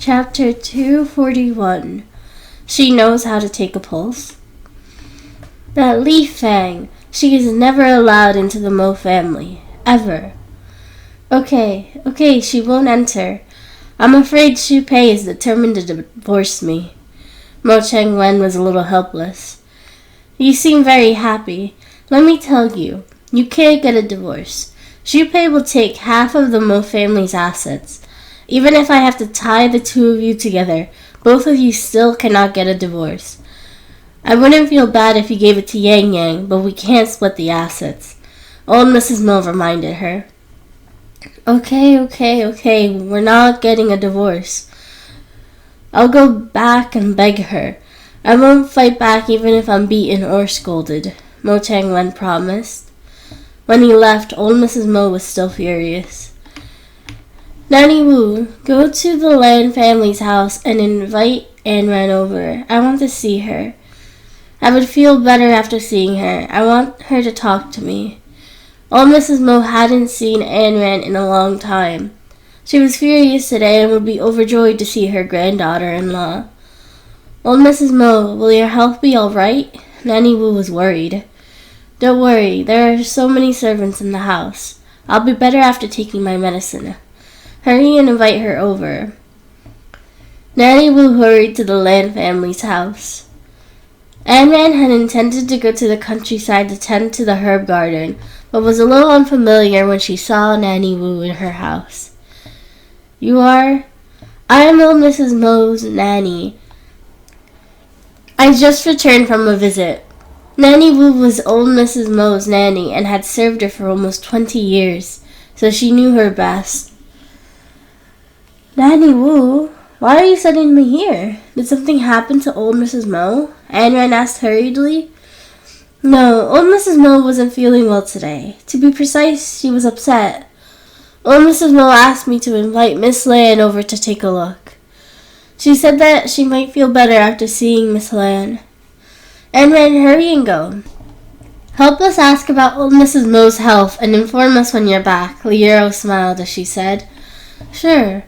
Chapter 241. She knows how to take a pulse. That Li Fang, she is never allowed into the Mo family. Ever. Okay, she won't enter. I'm afraid Xu Pei is determined to divorce me. Mo Changwen was a little helpless. You seem very happy. Let me tell you, you can't get a divorce. Xu Pei will take half of the Mo family's assets. Even if I have to tie the two of you together, both of you still cannot get a divorce. I wouldn't feel bad if you gave it to Yang Yang, but we can't split the assets. Old Mrs. Mo reminded her. Okay, we're not getting a divorce. I'll go back and beg her. I won't fight back even if I'm beaten or scolded, Mo Changwen promised. When he left, old Mrs. Mo was still furious. Nanny Wu, go to the Lan family's house and invite Anne Ran over. I want to see her. I would feel better after seeing her. I want her to talk to me. Old Mrs. Mo hadn't seen Anne Ran in a long time. She was furious today and would be overjoyed to see her granddaughter-in-law. Old Mrs. Mo, will your health be all right? Nanny Wu was worried. Don't worry, there are so many servants in the house. I'll be better after taking my medicine. Hurry and invite her over. Nanny Wu hurried to the Lan family's house. Anne Ran had intended to go to the countryside to tend to the herb garden, but was a little unfamiliar when she saw Nanny Wu in her house. You are? I am old Mrs. Mo's nanny. I just returned from a visit. Nanny Wu was old Mrs. Mo's nanny and had served her for almost 20 years, so she knew her best. Nanny Wu, why are you sending me here? Did something happen to old Mrs. Mo? Anne Ran asked hurriedly. No, old Mrs. Mo wasn't feeling well today. To be precise, she was upset. Old Mrs. Mo asked me to invite Miss Lan over to take a look. She said that she might feel better after seeing Miss Lan. Anne Ran, hurry and go. Help us ask about old Mrs. Mo's health and inform us when you're back, Liero smiled as she said. Sure.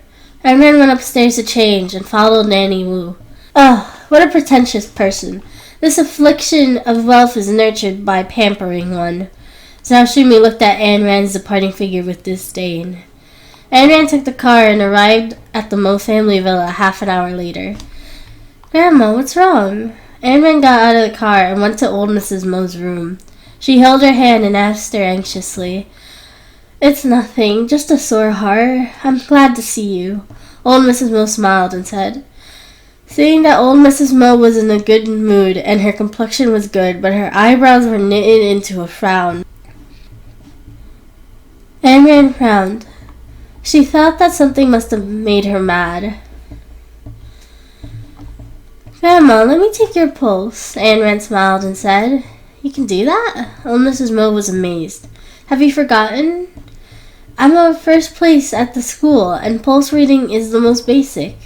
Anne Ran went upstairs to change and followed Nanny Wu. Oh, what a pretentious person. This affliction of wealth is nurtured by pampering one. Zhao Shumi looked at Anne Ran's departing figure with disdain. Anne Ran took the car and arrived at the Mo family villa half an hour later. Grandma, what's wrong? Anne Ran got out of the car and went to old Mrs. Mo's room. She held her hand and asked her anxiously, It's nothing, just a sore heart. I'm glad to see you. Old Mrs. Mo smiled and said, Seeing that old Mrs. Mo was in a good mood and her complexion was good, but her eyebrows were knitted into a frown. Anne Ran frowned. She thought that something must have made her mad. Grandma, let me take your pulse, Anne Ran smiled and said. You can do that? Old Mrs. Mo was amazed. Have you forgotten? I'm a first place at the school, and pulse reading is the most basic.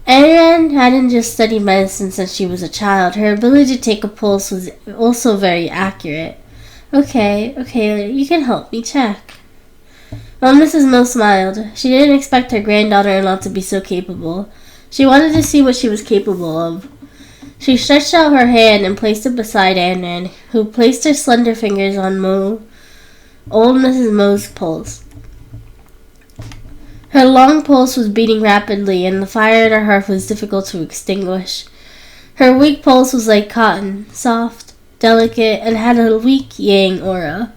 Anne Ran hadn't just studied medicine since she was a child. Her ability to take a pulse was also very accurate. Okay, you can help me check. Well, Mrs. Mo smiled. She didn't expect her granddaughter-in-law to be so capable. She wanted to see what she was capable of. She stretched out her hand and placed it beside Anne Ran, who placed her slender fingers on old Mrs. Mo's pulse. Her long pulse was beating rapidly, and the fire in her heart was difficult to extinguish. Her weak pulse was like cotton, soft, delicate, and had a weak yang aura.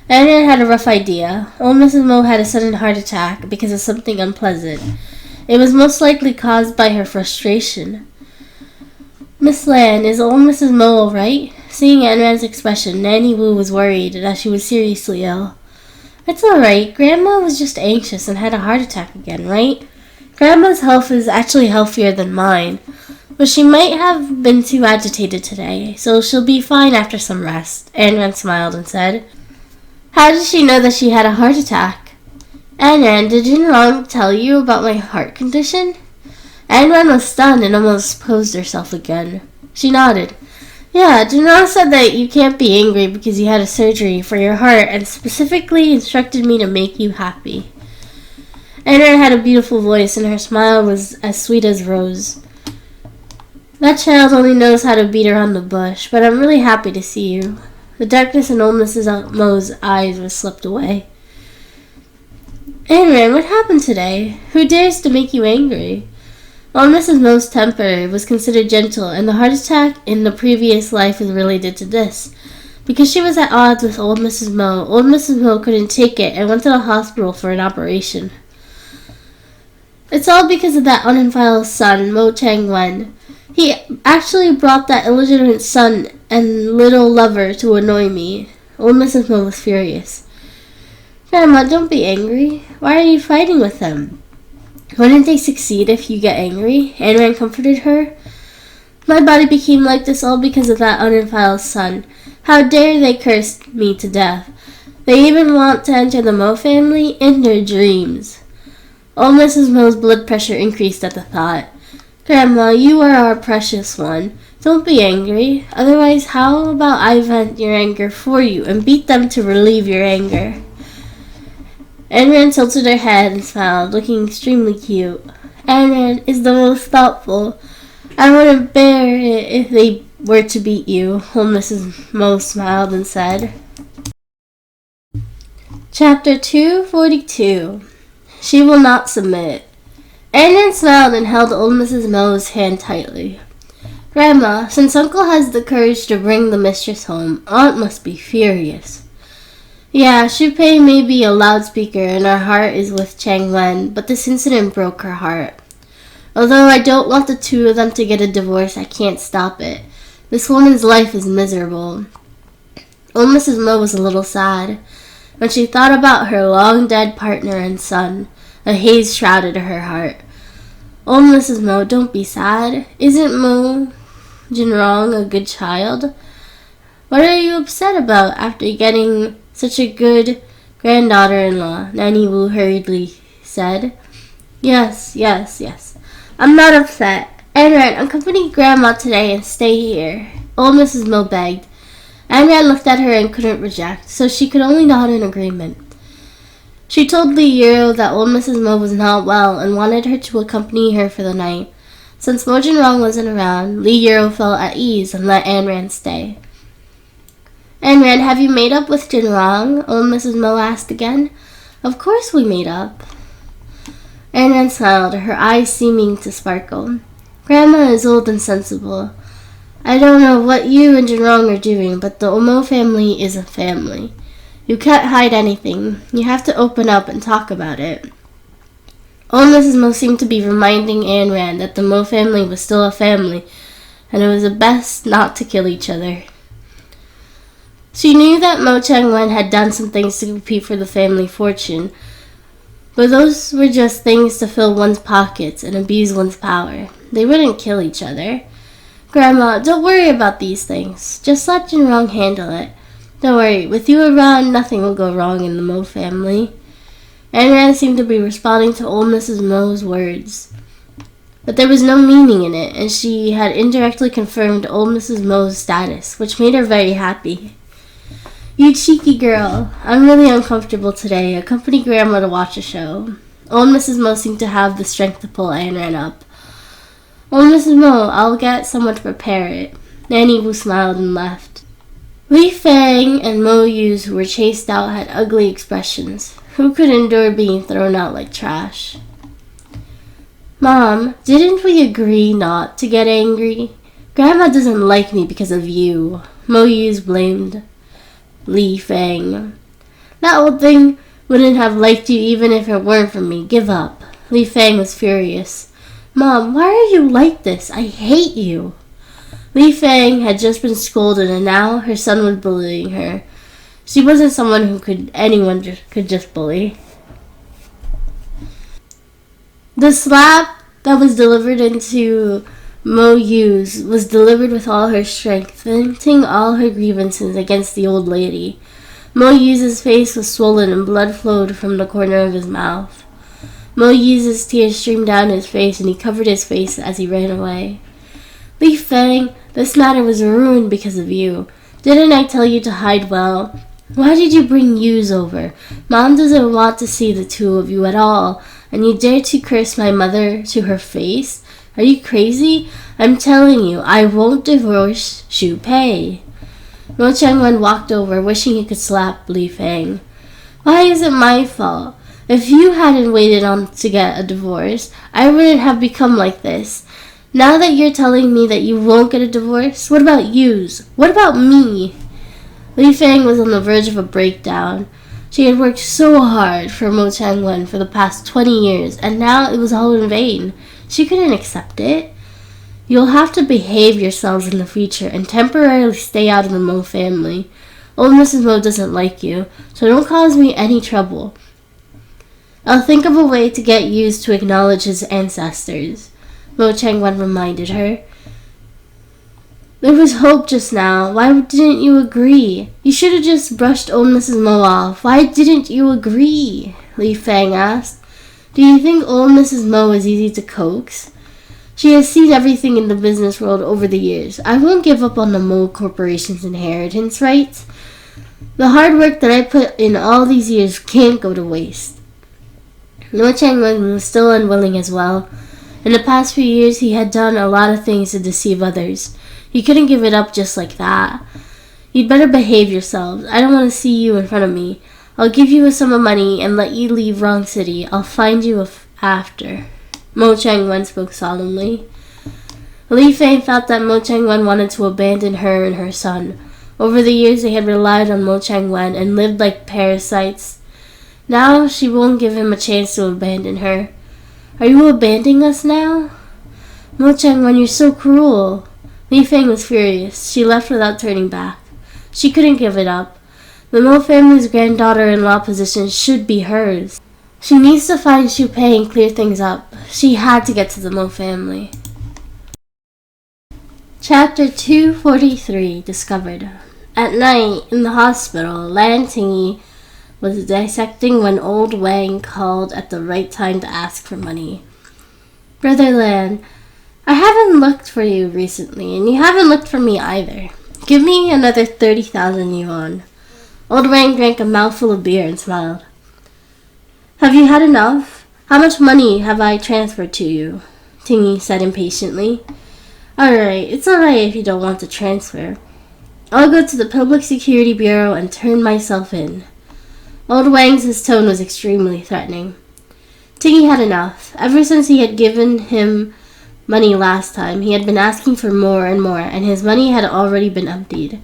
Anne Ran had a rough idea. Old Mrs. Mo had a sudden heart attack because of something unpleasant. It was most likely caused by her frustration. Miss Lan, is old Mrs. Mo all right? Seeing Anne Ran's expression, Nanny Wu was worried that she was seriously ill. It's all right. Grandma was just anxious and had a heart attack again, right? Grandma's health is actually healthier than mine, but she might have been too agitated today, so she'll be fine after some rest. Anne Ran smiled and said, How did she know that she had a heart attack? Anne Ran, did Jin Rong tell you about my heart condition? Anne Ran was stunned and almost posed herself again. She nodded. Yeah, Jin Rong said that you can't be angry because you had a surgery for your heart and specifically instructed me to make you happy. Anran had a beautiful voice, and her smile was as sweet as rose. That child only knows how to beat around the bush, but I'm really happy to see you. The darkness in old Mrs. Mo's eyes was slipped away. Anran, what happened today? Who dares to make you angry? Old Mrs. Mo's temper was considered gentle, and the heart attack in the previous life is related to this. Because she was at odds with old Mrs. Mo couldn't take it and went to the hospital for an operation. It's all because of that uninfiled son, Mo Chang-wen. He actually brought that illegitimate son and little lover to annoy me. Old Mrs. Mo was furious. Grandma, don't be angry. Why are you fighting with them? Wouldn't they succeed if you get angry? Anran comforted her. My body became like this all because of that uninfiled son. How dare they curse me to death? They even want to enter the Mo family in their dreams. Old Mrs. Mo's blood pressure increased at the thought. Grandma, you are our precious one. Don't be angry. Otherwise, how about I vent your anger for you and beat them to relieve your anger? Anran tilted her head and smiled, looking extremely cute. Anran is the most thoughtful. I wouldn't bear it if they were to beat you, old Mrs. Mo smiled and said. Chapter 242. She will not submit. Anran smiled and held old Mrs. Mo's hand tightly. Grandma, since Uncle has the courage to bring the mistress home, Aunt must be furious. Yeah, Shupei may be a loudspeaker and her heart is with Chang-Wen, but this incident broke her heart. Although I don't want the two of them to get a divorce, I can't stop it. This woman's life is miserable. Old Mrs. Mo was a little sad. When she thought about her long-dead partner and son, a haze shrouded her heart. Old Mrs. Mo, don't be sad. Isn't Mo Jinrong a good child? What are you upset about after getting such a good granddaughter-in-law? Nanny Wu hurriedly said. Yes. I'm not upset. Anran, accompany Grandma today and stay here. Old Mrs. Mo begged. Anran looked at her and couldn't reject, so she could only nod in agreement. She told Li Yero that old Mrs. Mo was not well and wanted her to accompany her for the night. Since Mo Jinrong wasn't around, Li Yero felt at ease and let Anran stay. Anran, have you made up with Jinrong? Old Mrs. Mo asked again. Of course we made up. Anran smiled, her eyes seeming to sparkle. Grandma is old and sensible. I don't know what you and Jinrong are doing, but the Mo family is a family. You can't hide anything. You have to open up and talk about it. Old Mrs. Mo seemed to be reminding Anran that the Mo family was still a family, and it was best not to kill each other. She knew that Mo Chang-Wen had done some things to compete for the family fortune, but those were just things to fill one's pockets and abuse one's power. They wouldn't kill each other. Grandma, don't worry about these things. Just let Jinrong handle it. Don't worry, with you around, nothing will go wrong in the Mo family. Anran seemed to be responding to old Mrs. Mo's words. But there was no meaning in it, and she had indirectly confirmed old Mrs. Mo's status, which made her very happy. You cheeky girl. I'm really uncomfortable today. Accompany Grandma to watch a show. Old Mrs. Mo seemed to have the strength to pull Anran up. Old Mrs. Mo, I'll get someone to prepare it. Nanny Wu smiled and left. Li Fang and Mo Yuz, who were chased out, had ugly expressions. Who could endure being thrown out like trash? Mom, didn't we agree not to get angry? Grandma doesn't like me because of you. Mo Yuz blamed Li Fang. That old thing wouldn't have liked you even if it weren't for me. Give up. Li Fang was furious. Mom, why are you like this? I hate you. Li Fang had just been scolded and now her son was bullying her. She wasn't someone who anyone could just bully. The slap that was delivered into Mo Yuz was delivered with all her strength, venting all her grievances against the old lady. Mo Yuz's face was swollen and blood flowed from the corner of his mouth. Mo Yuz's tears streamed down his face and he covered his face as he ran away. Li Fang, this matter was ruined because of you. Didn't I tell you to hide well? Why did you bring Yuz over? Mom doesn't want to see the two of you at all. and you dare to curse my mother to her face? Are you crazy? I'm telling you, I won't divorce Xu Pei. Mo Changwen walked over, wishing he could slap Li Fang. Why is it my fault? If you hadn't waited on to get a divorce, I wouldn't have become like this. Now that you're telling me that you won't get a divorce, what about yous? What about me? Li Fang was on the verge of a breakdown. She had worked so hard for Mo Changwen for the past 20 years, and now it was all in vain. She couldn't accept it. You'll have to behave yourselves in the future and temporarily stay out of the Mo family. Old Mrs. Mo doesn't like you, so don't cause me any trouble. I'll think of a way to get used to acknowledge his ancestors, Mo Changwen reminded her. There was hope just now. Why didn't you agree? You should have just brushed old Mrs. Mo off. Why didn't you agree? Li Fang asked. Do you think old Mrs. Mo is easy to coax? She has seen everything in the business world over the years. I won't give up on the Mo Corporation's inheritance rights. The hard work that I put in all these years can't go to waste. Mo Changwen was still unwilling as well. In the past few years, he had done a lot of things to deceive others. He couldn't give it up just like that. You'd better behave yourselves. I don't want to see you in front of me. I'll give you a sum of money and let you leave Wrong City. I'll find you after. Mo Changwen spoke solemnly. Li Fang felt that Mo Changwen wanted to abandon her and her son. Over the years, they had relied on Mo Changwen and lived like parasites. Now she won't give him a chance to abandon her. Are you abandoning us now? Mo Changwen, you're so cruel. Li Fang was furious. She left without turning back. She couldn't give it up. The Mo family's granddaughter-in-law position should be hers. She needs to find Xu Pei and clear things up. She had to get to the Mo family. Chapter 243 discovered. At night, in the hospital, Lan Tingyi was dissecting when old Wang called at the right time to ask for money. Brother Lan, I haven't looked for you recently, and you haven't looked for me either. Give me another 30,000 yuan. Old Wang drank a mouthful of beer and smiled. Have you had enough? How much money have I transferred to you? Tingyi said impatiently. Alright, it's alright if you don't want to transfer. I'll go to the Public Security Bureau and turn myself in. Old Wang's tone was extremely threatening. Tingyi had enough. Ever since he had given him money last time, he had been asking for more and more, and his money had already been emptied.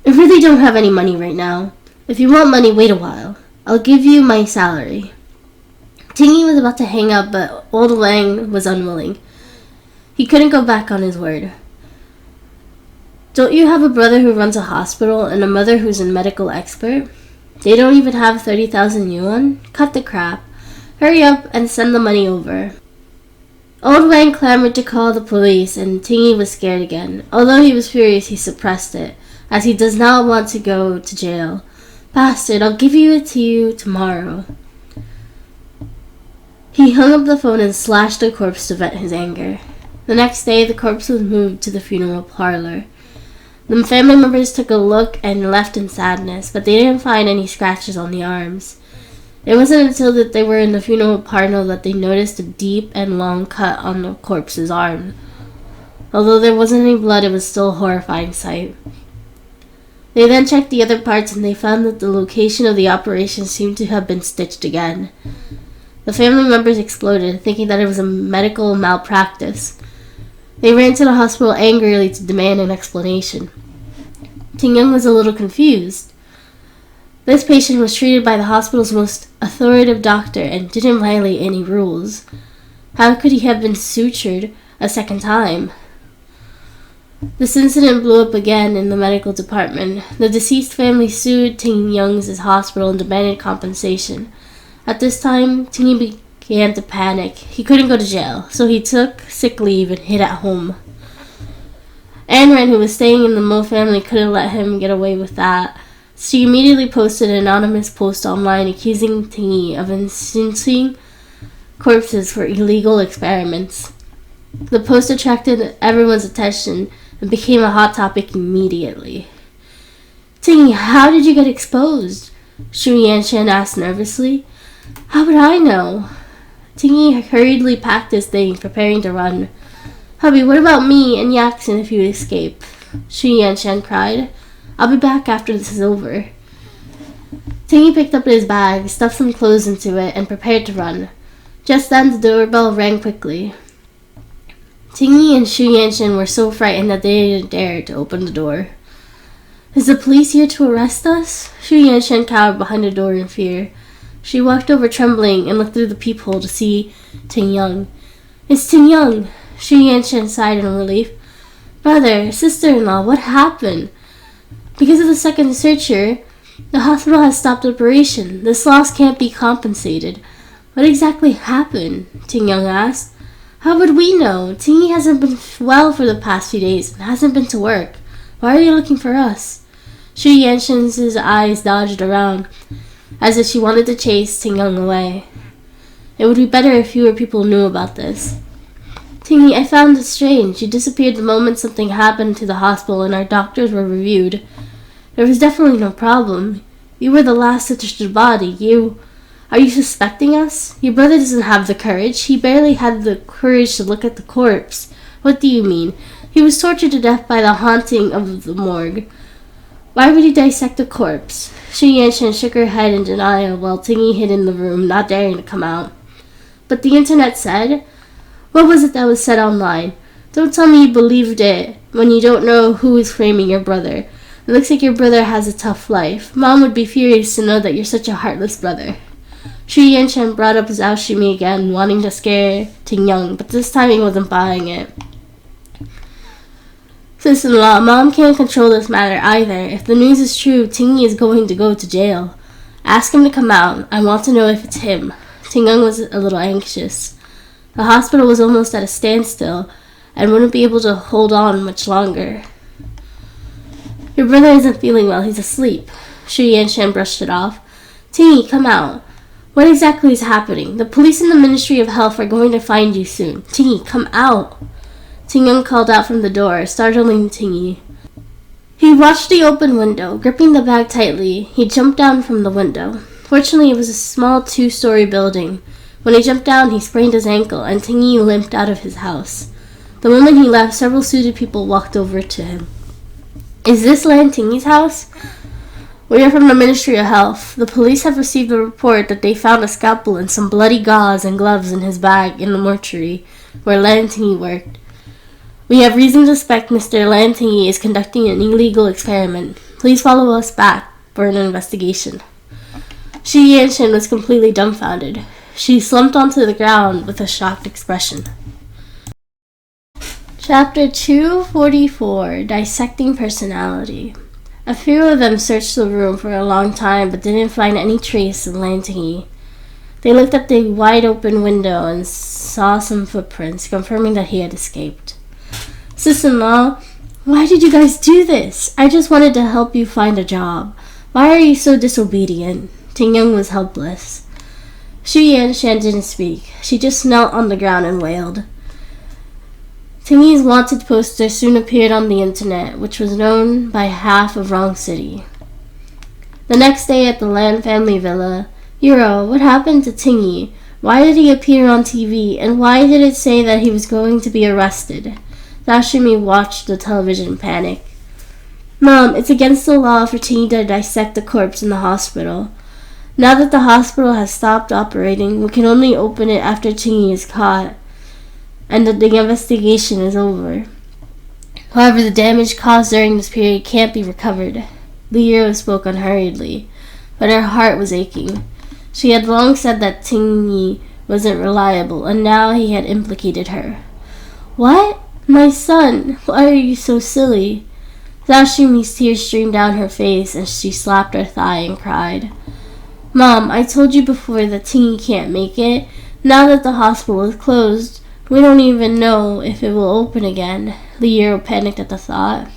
I really don't have any money right now. If you want money, wait a while. I'll give you my salary. Tingyi was about to hang up, but old Wang was unwilling. He couldn't go back on his word. Don't you have a brother who runs a hospital and a mother who's a medical expert? They don't even have 30,000 yuan? Cut the crap. Hurry up and send the money over. Old Wang clamored to call the police, and Tingyi was scared again. Although he was furious, he suppressed it, as he does not want to go to jail. Bastard, I'll give it to you tomorrow. He hung up the phone and slashed the corpse to vent his anger. The next day, the corpse was moved to the funeral parlor. The family members took a look and left in sadness, but they didn't find any scratches on the arms. It wasn't until that they were in the funeral parlor that they noticed a deep and long cut on the corpse's arm. Although there wasn't any blood, it was still a horrifying sight. They then checked the other parts, and they found that the location of the operation seemed to have been stitched again. The family members exploded, thinking that it was a medical malpractice. They ran to the hospital angrily to demand an explanation. Ting Young was a little confused. This patient was treated by the hospital's most authoritative doctor and didn't violate any rules. How could he have been sutured a second time? This incident blew up again in the medical department. The deceased family sued Ting Young's hospital and demanded compensation. At this time, Ting began to panic. He couldn't go to jail, so he took sick leave and hid at home. Anne Ren, who was staying in the Mo family, couldn't let him get away with that. She immediately posted an anonymous post online accusing Tingyi of incinerating corpses for illegal experiments. The post attracted everyone's attention and became a hot topic immediately. Tingyi, how did you get exposed? Xu Yanshan asked nervously. How would I know? Tingy hurriedly packed his things, preparing to run. Hubby, what about me and Yaxin if you escape? Xu Yanshan cried. I'll be back after this is over. Tingy picked up his bag, stuffed some clothes into it, and prepared to run. Just then, the doorbell rang quickly. Tingy and Xu Yanshan were so frightened that they didn't dare to open the door. Is the police here to arrest us? Xu Yanshan cowered behind the door in fear. She walked over trembling and looked through the peephole to see Ting Young. It's Ting Young! Xu Yanshan sighed in relief. Brother, sister-in-law, what happened? Because of the second searcher, the hospital has stopped operation. This loss can't be compensated. What exactly happened? Ting Young asked. How would we know? Tingy hasn't been well for the past few days and hasn't been to work. Why are you looking for us? Xu Yanshan's eyes dodged around, as if she wanted to chase Ting Young away. It would be better if fewer people knew about this. Tingy, I found it strange. You disappeared the moment something happened to the hospital and our doctors were reviewed. There was definitely no problem. You were the last to touch the body. Are you suspecting us? Your brother doesn't have the courage. He barely had the courage to look at the corpse. What do you mean? He was tortured to death by the haunting of the morgue. Why would he dissect a corpse? Xu Yanshan shook her head in denial while Tingy hid in the room, not daring to come out. But the internet said? What was it that was said online? Don't tell me you believed it when you don't know who is framing your brother. It looks like your brother has a tough life. Mom would be furious to know that you're such a heartless brother. Xu Yanshan brought up his alchemy again, wanting to scare Ting Young, but this time he wasn't buying it. Sister-in-law, Mom can't control this matter either. If the news is true, Tingy is going to go to jail. Ask him to come out. I want to know if it's him. Ting Young was a little anxious. The hospital was almost at a standstill and wouldn't be able to hold on much longer. Your brother isn't feeling well. He's asleep. Xu Yanshan brushed it off. Tingy, come out. What exactly is happening? The police and the Ministry of Health are going to find you soon. Tingy, come out. Ting Young called out from the door, startling Tingy. He watched the open window. Gripping the bag tightly, he jumped down from the window. Fortunately, it was a small 2-story building. When he jumped down, he sprained his ankle, and Tingy limped out of his house. The moment he left, several suited people walked over to him. Is this Lan Tingy's house? We are from the Ministry of Health. The police have received a report that they found a scalpel and some bloody gauze and gloves in his bag in the mortuary where Lan Tingy worked. We have reason to suspect Mr. Lan Tingy is conducting an illegal experiment. Please follow us back for an investigation. Xu Yanshan was completely dumbfounded. She slumped onto the ground with a shocked expression. Chapter 244, Dissecting Personality. A few of them searched the room for a long time but didn't find any trace of Lan Tingy. They looked at the wide-open window and saw some footprints, confirming that he had escaped. Sister-in-law, why did you guys do this? I just wanted to help you find a job. Why are you so disobedient? Ting Young was helpless. Xu Yanshan didn't speak. She just knelt on the ground and wailed. Tingy's wanted poster soon appeared on the internet, which was known by half of Wrong City. The next day at the Lan family villa, Yuro, what happened to Tingy? Why did he appear on TV, and why did it say that he was going to be arrested? Dashimi watched the television panic. Mom, it's against the law for Tingy to dissect a corpse in the hospital. Now that the hospital has stopped operating, we can only open it after Tingy is caught and that the investigation is over. However, the damage caused during this period can't be recovered. Liero spoke unhurriedly, but her heart was aching. She had long said that Tingy wasn't reliable, and now he had implicated her. What? My son, why are you so silly? Sashimi's tears streamed down her face as she slapped her thigh and cried. Mom, I told you before that Tingy can't make it. Now that the hospital is closed, we don't even know if it will open again. Liero panicked at the thought.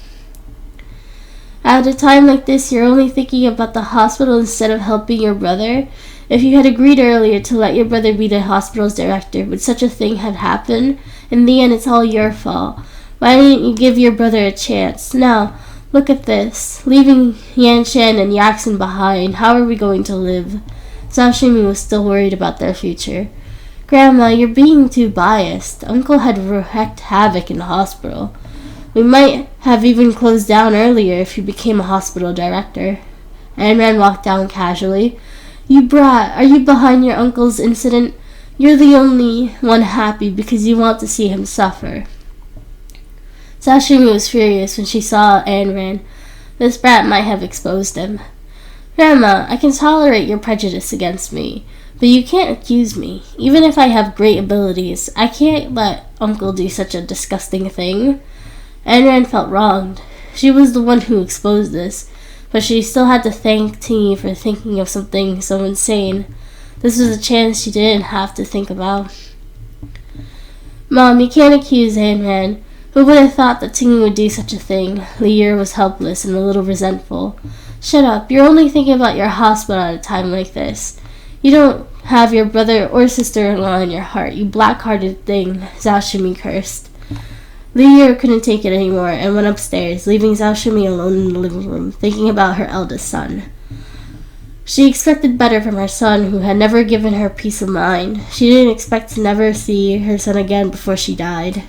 At a time like this, you're only thinking about the hospital instead of helping your brother? If you had agreed earlier to let your brother be the hospital's director, would such a thing have happened? In the end, it's all your fault. Why didn't you give your brother a chance? Now, look at this. Leaving Yanshan and Yaxin behind, how are we going to live? Sashimi was still worried about their future. Grandma, you're being too biased. Uncle had wreaked havoc in the hospital. We might have even closed down earlier if you became a hospital director. Anran walked down casually. You brat, are you behind your uncle's incident? You're the only one happy because you want to see him suffer. Sashimi was furious when she saw Anran. This brat might have exposed him. Grandma, I can tolerate your prejudice against me, but you can't accuse me. Even if I have great abilities, I can't let Uncle do such a disgusting thing. Anran felt wronged. She was the one who exposed this, but she still had to thank Tingy for thinking of something so insane. This was a chance she didn't have to think about. Mom, you can't accuse Anran. Who would have thought that Tingy would do such a thing? Lier was helpless and a little resentful. Shut up. You're only thinking about your hospital at a time like this. You don't have your brother or sister-in-law in your heart, you black-hearted thing, Sashimi cursed. Lier couldn't take it anymore and went upstairs, leaving Sashimi alone in the living room, thinking about her eldest son. She expected better from her son, who had never given her peace of mind. She didn't expect to never see her son again before she died.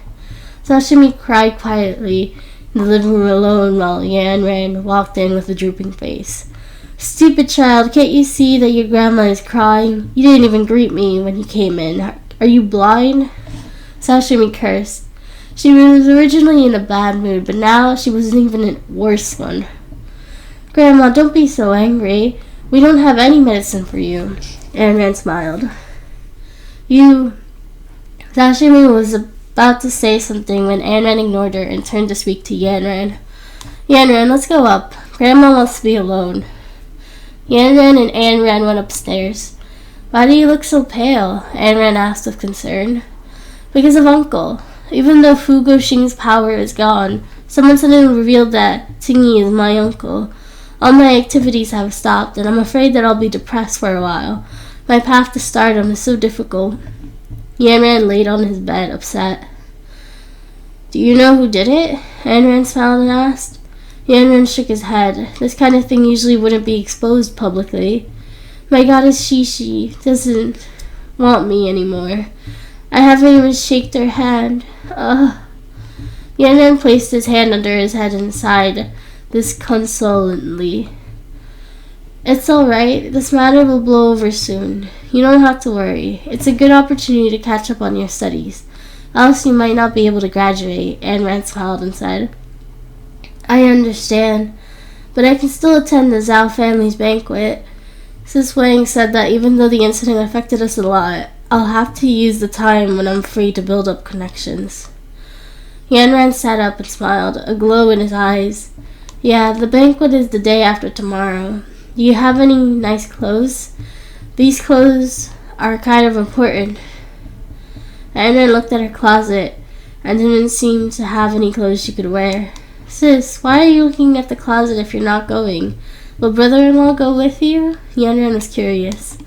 Sashimi cried quietly in the living room alone while Yanran walked in with a drooping face. Stupid child, can't you see that your grandma is crying? You didn't even greet me when you came in. Are you blind? Sashimi cursed. She was originally in a bad mood, but now she was even in a worse one. Grandma, don't be so angry. We don't have any medicine for you. Yanran smiled. Sashimi was about to say something when Anran ignored her and turned to speak to Yanran. Yanran, let's go up. Grandma wants to be alone. Yanran and Anran went upstairs. Why do you look so pale? Anran asked with concern. Because of Uncle. Even though Fugo Xing's power is gone, someone suddenly revealed that Tingy is my uncle. All my activities have stopped, and I'm afraid that I'll be depressed for a while. My path to stardom is so difficult. Yanran laid on his bed, upset. Do you know who did it? Anran smiled and asked. Yanran shook his head. This kind of thing usually wouldn't be exposed publicly. My goddess Shishi doesn't want me anymore. I haven't even shaked her hand. Yanran placed his hand under his head and sighed disconsolately. It's alright. This matter will blow over soon. You don't have to worry. It's a good opportunity to catch up on your studies. Else you might not be able to graduate. Anran smiled and said, I understand, but I can still attend the Zhao family's banquet. Sis Wang said that even though the incident affected us a lot, I'll have to use the time when I'm free to build up connections. Yanran sat up and smiled, a glow in his eyes. Yeah, the banquet is the day after tomorrow. Do you have any nice clothes? These clothes are kind of important. Anran looked at her closet and didn't seem to have any clothes she could wear. Sis, why are you looking at the closet if you're not going? Will brother-in-law go with you? Yanran was curious.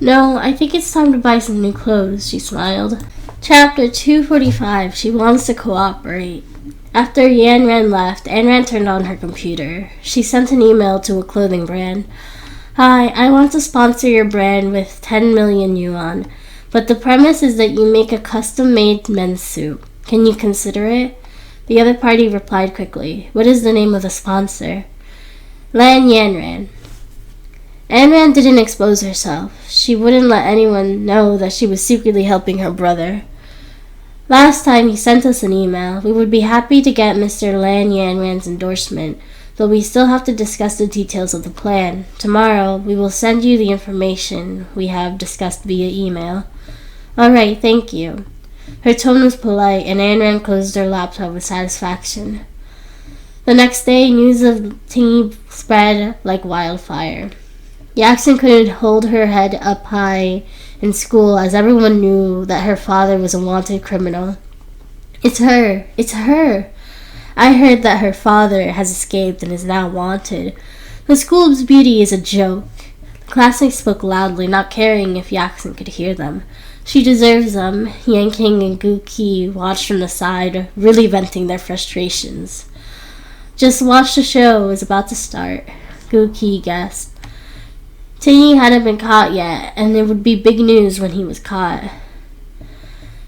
No, I think it's time to buy some new clothes, she smiled. Chapter 245, She Wants to Cooperate. After Yanran left, Anran turned on her computer. She sent an email to a clothing brand. Hi, I want to sponsor your brand with 10 million yuan, but the premise is that you make a custom-made men's suit. Can you consider it? The other party replied quickly. What is the name of the sponsor? Lan Yanran. Anran didn't expose herself. She wouldn't let anyone know that she was secretly helping her brother. Last time he sent us an email. We would be happy to get Mr. Lan Yanran's endorsement, though we still have to discuss the details of the plan. Tomorrow, we will send you the information we have discussed via email. All right, thank you. Her tone was polite, and Anran closed her laptop with satisfaction. The next day, news of Tingy spread like wildfire. Yaxin couldn't hold her head up high in school as everyone knew that her father was a wanted criminal. It's her! It's her! I heard that her father has escaped and is now wanted. The school's beauty is a joke. The classmates spoke loudly, not caring if Yaxin could hear them. She deserves them. Yanking and Guki watched from the side, really venting their frustrations. Just watch the show is about to start, Guki guessed. Tingy hadn't been caught yet, and it would be big news when he was caught.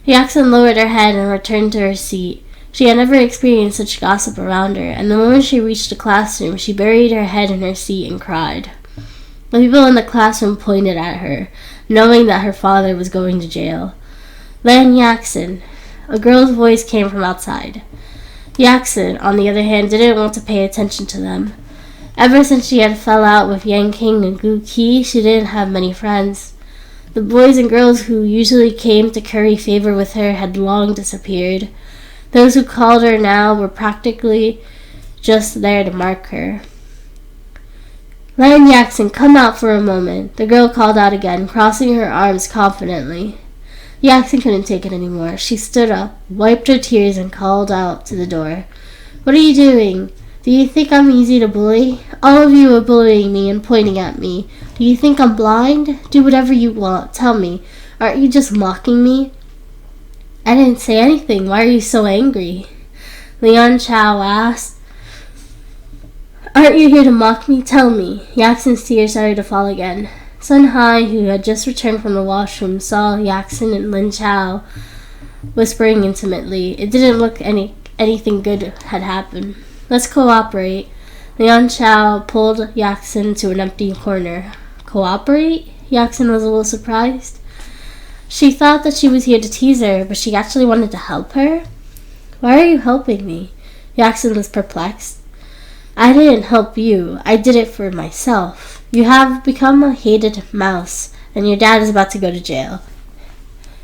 Yaxin lowered her head and returned to her seat. She had never experienced such gossip around her, and the moment she reached the classroom, she buried her head in her seat and cried. The people in the classroom pointed at her, knowing that her father was going to jail. "Lan Yaxin," a girl's voice came from outside. Yaxin, on the other hand, didn't want to pay attention to them. Ever since she had fell out with Yang King and Gu Qi, she didn't have many friends. The boys and girls who usually came to curry favor with her had long disappeared. Those who called her now were practically just there to mark her. "Lan Yaxin, come out for a moment," the girl called out again, crossing her arms confidently. Yaxin couldn't take it anymore. She stood up, wiped her tears, and called out to the door. "What are you doing? Do you think I'm easy to bully? All of you are bullying me and pointing at me. Do you think I'm blind? Do whatever you want. Tell me, aren't you just mocking me?" "I didn't say anything. Why are you so angry?" Lian Chao asked. "Aren't you here to mock me? Tell me." Yaxin's tears started to fall again. Sun Hai, who had just returned from the washroom, saw Yaxin and Lin Chao whispering intimately. It didn't look anything good had happened. "Let's cooperate." Lian Chao pulled Yaxin to an empty corner. "Cooperate?" Yaxin was a little surprised. She thought that she was here to tease her, but she actually wanted to help her. "Why are you helping me?" Yaxin was perplexed. "I didn't help you. I did it for myself. You have become a hated mouse, and your dad is about to go to jail.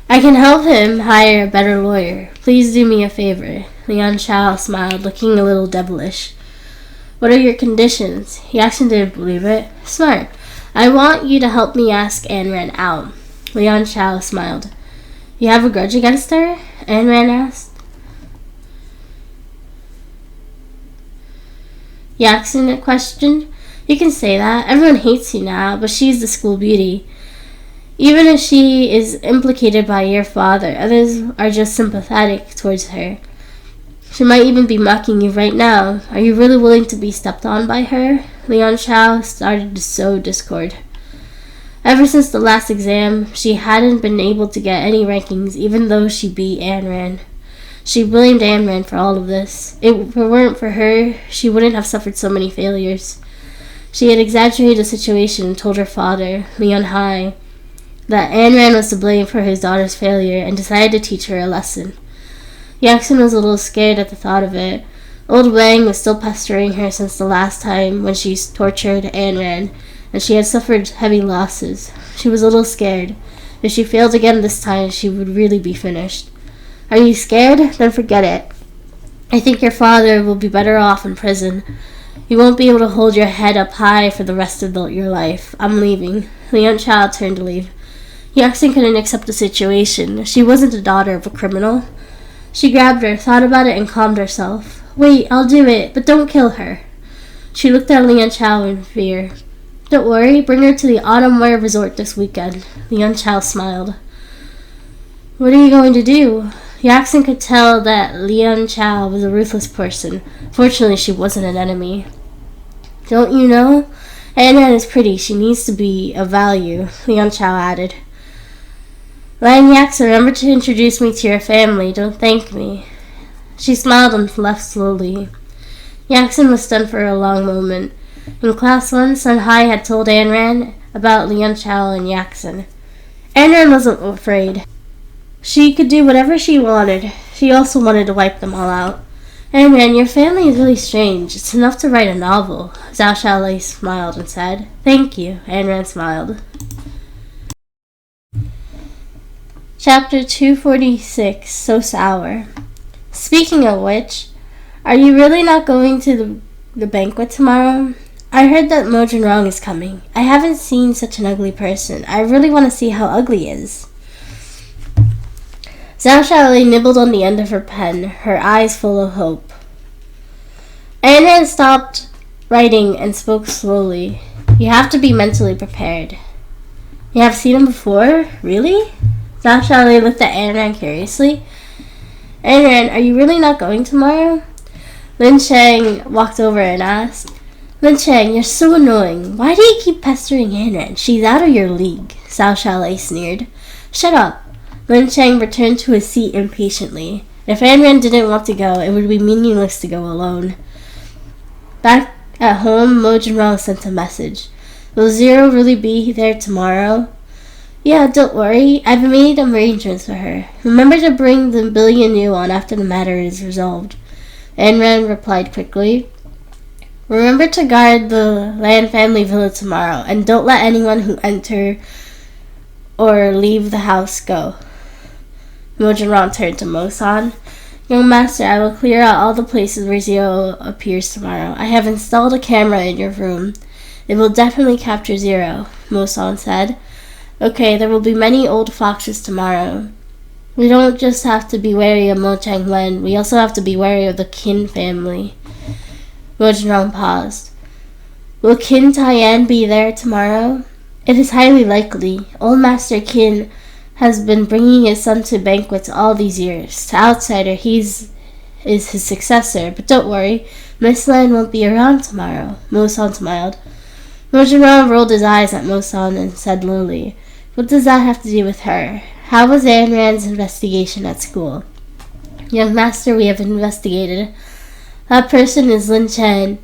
I can help him hire a better lawyer. Please do me a favor." Lian Chao smiled, looking a little devilish. "What are your conditions?" Yaxin didn't believe it. "Smart. I want you to help me ask Ayn Rand out." Lian Chao smiled. "You have a grudge against her?" Ayn Rand asked. Yaxin questioned. "You can say that. Everyone hates you now, but she's the school beauty. Even if she is implicated by your father, others are just sympathetic towards her. She might even be mocking you right now. Are you really willing to be stepped on by her?" Lian Chao started to sow discord. Ever since the last exam, she hadn't been able to get any rankings, even though she beat Ayn Rand. She blamed Ayn Rand for all of this. If it weren't for her, she wouldn't have suffered so many failures. She had exaggerated the situation and told her father, Lian Hai, that Ayn Rand was to blame for his daughter's failure and decided to teach her a lesson. Yaxin was a little scared at the thought of it. Old Wang was still pestering her since the last time when she tortured Ayn Rand, and she had suffered heavy losses. She was a little scared. If she failed again this time, she would really be finished. "Are you scared? Then forget it. I think your father will be better off in prison. You won't be able to hold your head up high for the rest of your life. I'm leaving." Lian Chao turned to leave. Yaxin couldn't accept the situation. She wasn't the daughter of a criminal. She grabbed her, thought about it, and calmed herself. "Wait, I'll do it, but don't kill her." She looked at Lian Chao in fear. "Don't worry, bring her to the Autumn Wear Resort this weekend." Lian Chao smiled. "What are you going to do?" Yaxin could tell that Lian Chao was a ruthless person. Fortunately, she wasn't an enemy. "Don't you know? Ayn Rand is pretty. She needs to be of value," Lian Chao added. "Lan Yaxin, remember to introduce me to your family. Don't thank me." She smiled and left slowly. Yaxin was stunned for a long moment. In class 1, Sun Hai had told Ayn Rand about Lian Chao and Yaxin. Ayn Rand wasn't afraid. She could do whatever she wanted. She also wanted to wipe them all out. "Ayn Rand, your family is really strange. It's enough to write a novel." Zhao Xiaolei smiled and said, "Thank you." Ayn Rand smiled. Chapter 246, So Sour. Speaking of which, are you really not going to the banquet tomorrow? I heard that Mo Jinrong is coming. I haven't seen such an ugly person. I really want to see how ugly he is. Zhao Xiaolei nibbled on the end of her pen, her eyes full of hope. Ayn Rand stopped writing and spoke slowly. "You have to be mentally prepared." "You have seen him before? Really?" Zhao Xiaolei looked at Ayn Rand curiously. "Ayn Rand, are you really not going tomorrow?" Lin Sheng walked over and asked. Lin Chang, you're so annoying. Why do you keep pestering Anran? She's out of your league, Cao Xiaolei sneered. Shut up. Lin Chang returned to his seat impatiently. If Anran didn't want to go, it would be meaningless to go alone. Back at home, Mo Jinrong sent a message. Will Zero really be there tomorrow? Yeah, don't worry. I've made arrangements for her. Remember to bring the billion yuan after the matter is resolved. Anran replied quickly. Remember to guard the Lan family villa tomorrow, and don't let anyone who enter or leave the house go. Mo Jinrong turned to Mo-san. Young master, I will clear out all the places where Zero appears tomorrow. I have installed a camera in your room. It will definitely capture Zero, Mo-san said. Okay, there will be many old foxes tomorrow. We don't just have to be wary of Mo Chang-wen, we also have to be wary of the Qin family. Mo Jinrong paused. Will Qin Taiyan be there tomorrow? It is highly likely. Old Master Qin has been bringing his son to banquets all these years. To outsider, is his successor. But don't worry, Miss Lan won't be around tomorrow. Mo-san smiled. Mo Jinrong rolled his eyes at Mo-san and said lowly, What does that have to do with her? How was Anran's investigation at school? Young master, we have investigated. That person is Lin Chen,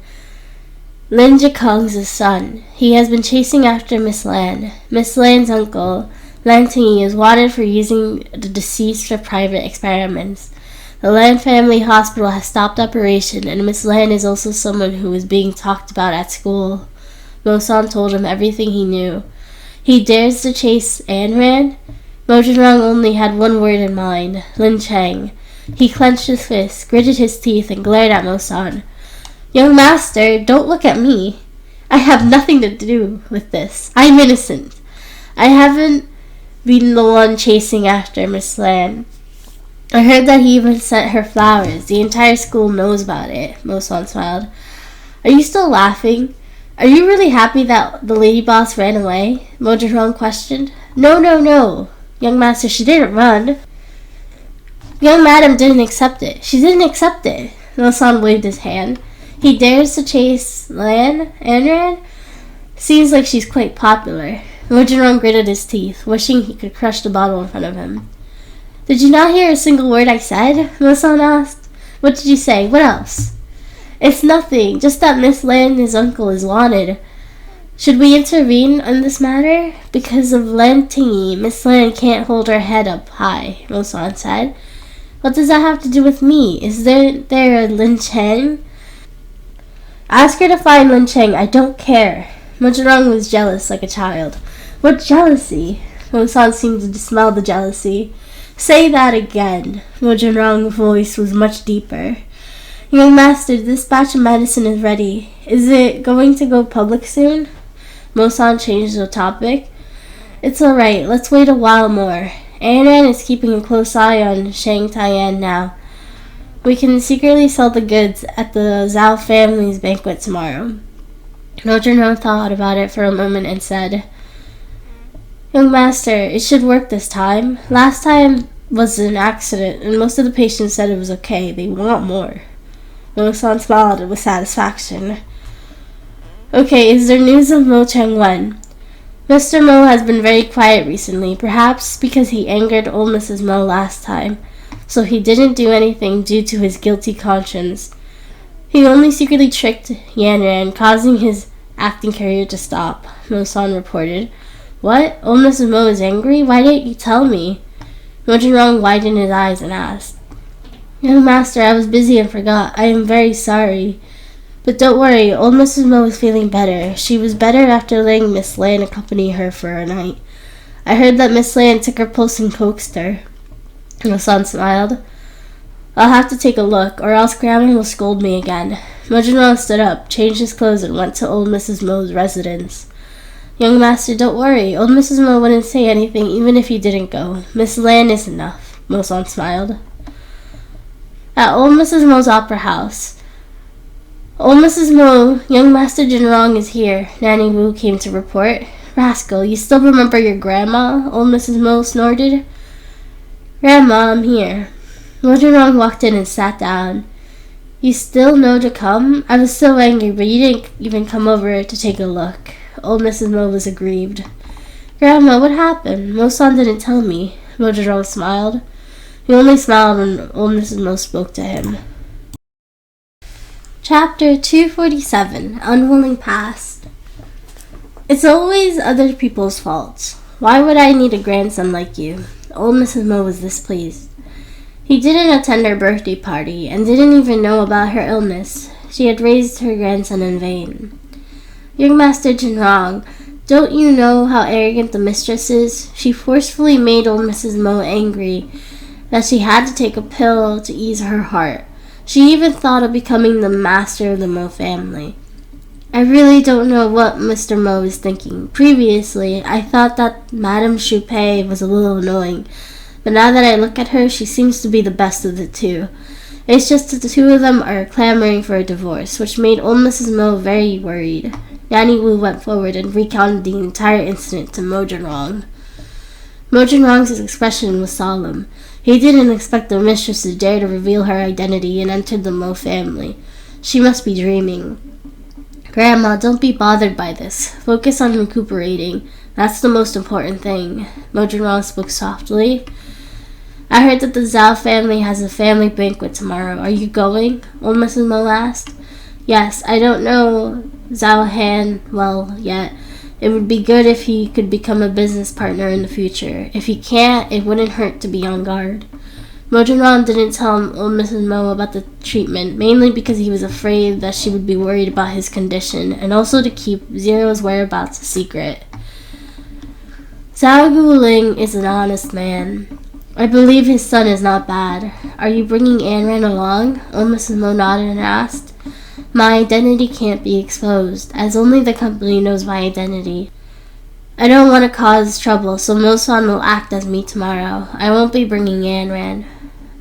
Lin Jikong's son. He has been chasing after Miss Lan. Miss Lan's uncle, Lan Tingyi, is wanted for using the deceased for private experiments. The Lan family hospital has stopped operation, and Miss Lan is also someone who is being talked about at school. Mo-san told him everything he knew. He dares to chase Anran? Mo Jinrong only had one word in mind, Lin Chang. He clenched his fist, gritted his teeth, and glared at Mo-san. Young master, don't look at me. I have nothing to do with this. I'm innocent. I haven't been the one chasing after Miss Lan. I heard that he even sent her flowers. The entire school knows about it, Mo-san smiled. Are you still laughing? Are you really happy that the lady boss ran away? Mo Jinrong questioned. No. Young master, she didn't run. Young madam didn't accept it. She didn't accept it. Mo-san waved his hand. He dares to chase Anran? Seems like she's quite popular. Mo Jinrong gritted his teeth, wishing he could crush the bottle in front of him. Did you not hear a single word I said? Mo-san asked. What did you say? What else? It's nothing, just that Miss Lan and his uncle is wanted. Should we intervene on this matter? Because of Lan Tingyi, Miss Lan can't hold her head up high, Mo-san said. What does that have to do with me? Is there a Lin Chang? Ask her to find Lin Chang. I don't care. Mo Jinrong was jealous like a child. What jealousy? Mo-san seemed to smell the jealousy. Say that again. Mo Jinrong's voice was much deeper. Young master, this batch of medicine is ready. Is it going to go public soon? Mo-san changed the topic. It's alright, let's wait a while more. Anran is keeping a close eye on Shang Taiyan now. We can secretly sell the goods at the Zhao family's banquet tomorrow. Mo Jinrong thought about it for a moment and said, Young master, it should work this time. Last time was an accident, and most of the patients said it was okay. They want more. Mo-san smiled with satisfaction. Okay, is there news of Mo Chang-wen? Mr. Mo has been very quiet recently, perhaps because he angered old Mrs. Mo last time, so he didn't do anything due to his guilty conscience. He only secretly tricked Yanran, causing his acting career to stop, Mo-san reported. What? Old Mrs. Mo is angry? Why didn't you tell me? Mo Jinrong widened his eyes and asked. Young master, I was busy and forgot. I am very sorry. But don't worry, old Mrs. Mo is feeling better. She was better after letting Miss Lan accompany her for a night. I heard that Miss Lan took her pulse and coaxed her. Mo-san smiled. I'll have to take a look, or else Grandma will scold me again. Mo Jinrong stood up, changed his clothes, and went to old Mrs. Mo's residence. Young master, don't worry. Old Mrs. Mo wouldn't say anything even if he didn't go. Miss Lan is enough. Mo-san smiled. At old Mrs. Mo's opera house. Old Mrs. Mo, young Master Jinrong is here, Nanny Wu came to report. Rascal, you still remember your grandma? Old Mrs. Mo snorted. Grandma, I'm here. Mo Jinrong walked in and sat down. You still know to come? I was so angry, but you didn't even come over to take a look. Old Mrs. Mo was aggrieved. Grandma, what happened? Mo-san didn't tell me. Mojiro smiled. He only smiled when old Mrs. Mo spoke to him. Chapter 247, Unwilling Past. It's always other people's faults. Why would I need a grandson like you? Old Mrs. Mo was displeased. He didn't attend her birthday party and didn't even know about her illness. She had raised her grandson in vain. Young Master Jinrong, don't you know how arrogant the mistress is? She forcefully made old Mrs. Mo angry that she had to take a pill to ease her heart. She even thought of becoming the master of the Mo family. I really don't know what Mr. Mo is thinking. Previously, I thought that Madame Choupei was a little annoying, but now that I look at her, she seems to be the best of the two. It's just that the two of them are clamoring for a divorce, which made old Mrs. Mo very worried. Nanny Wu went forward and recounted the entire incident to Mo Jinrong. Mo Jinrong's expression was solemn. He didn't expect the mistress to dare to reveal her identity and enter the Mo family. She must be dreaming. Grandma, don't be bothered by this. Focus on recuperating. That's the most important thing. Mo Jinrong spoke softly. I heard that the Zhao family has a family banquet tomorrow. Are you going? Old Mrs. Mo asked. Yes, I don't know Zhao Han well yet. It would be good if he could become a business partner in the future. If he can't, it wouldn't hurt to be on guard. Mo Jinrong didn't tell old Mrs. Mo about the treatment, mainly because he was afraid that she would be worried about his condition, and also to keep Zero's whereabouts a secret. Zhao Guoling is an honest man. I believe his son is not bad. Are you bringing Anran along? Old Mrs. Mo nodded and asked. My identity can't be exposed, as only the company knows my identity. I don't want to cause trouble, so Mo-san will act as me tomorrow. I won't be bringing Anran.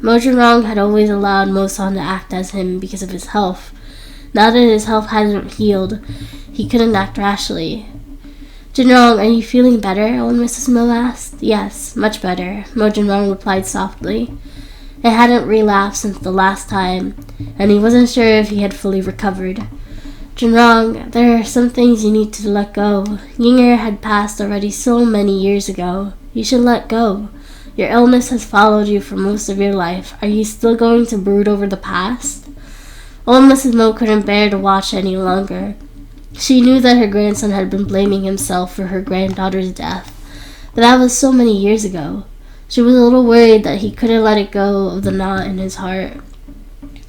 Mo Jinrong had always allowed Mo-san to act as him because of his health. Now that his health hadn't healed, he couldn't act rashly. Jinrong, are you feeling better? Old Mrs. Mo asked. Yes, much better, Mo Jinrong replied softly. It hadn't relapsed since the last time, and he wasn't sure if he had fully recovered. Jinrong, there are some things you need to let go. Yinger had passed already so many years ago. You should let go. Your illness has followed you for most of your life. Are you still going to brood over the past? Old Mrs. Mo couldn't bear to watch any longer. She knew that her grandson had been blaming himself for her granddaughter's death, but that was so many years ago. She was a little worried that he couldn't let it go of the knot in his heart.